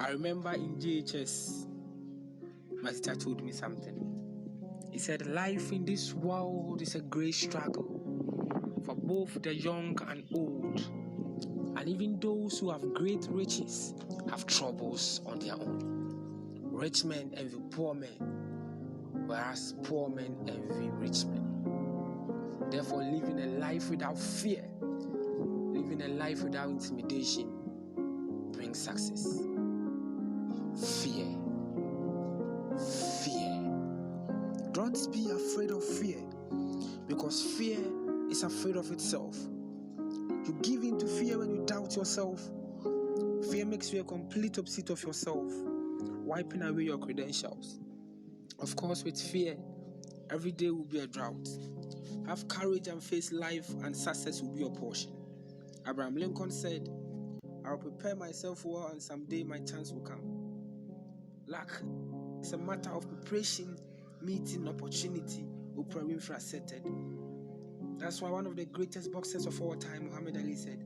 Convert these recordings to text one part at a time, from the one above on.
I remember in JHS, my teacher told me something. He said, life in this world is a great struggle for both the young and old. And even those who have great riches have troubles on their own. Rich men envy poor men, whereas poor men envy rich men. Therefore, living a life without fear, living a life without intimidation brings success. Fear. Don't be afraid of fear, because fear is afraid of itself. You give in to fear when you doubt yourself. Fear makes you a complete opposite of yourself, wiping away your credentials. Of course, with fear, every day will be a drought. Have courage and face life, and success will be your portion. Abraham Lincoln said, I will prepare myself well, and someday my chance will come. Luck is a matter of preparation, meeting, opportunity. Oprah Winfrey asserted. That's why one of the greatest boxers of all time, Muhammad Ali, said,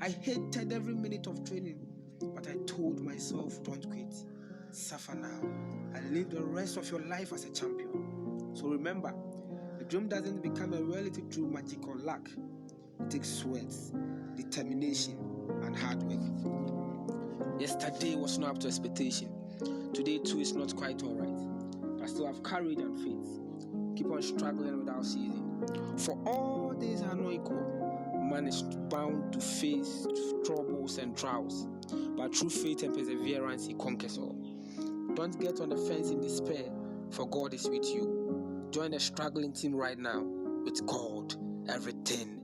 I hated every minute of training, but I told myself, don't quit. Suffer now and live the rest of your life as a champion. So remember, the dream doesn't become a reality through magic or luck. It takes sweat, determination, and hard work. Yesterday was not up to expectation. Today too is not quite alright. But still have courage and faith. Keep on struggling without ceasing. For all days are not equal. Man is bound to face troubles and trials. But through faith and perseverance, he conquers all. Don't get on the fence in despair, for God is with you. Join the struggling team right now. With God, everything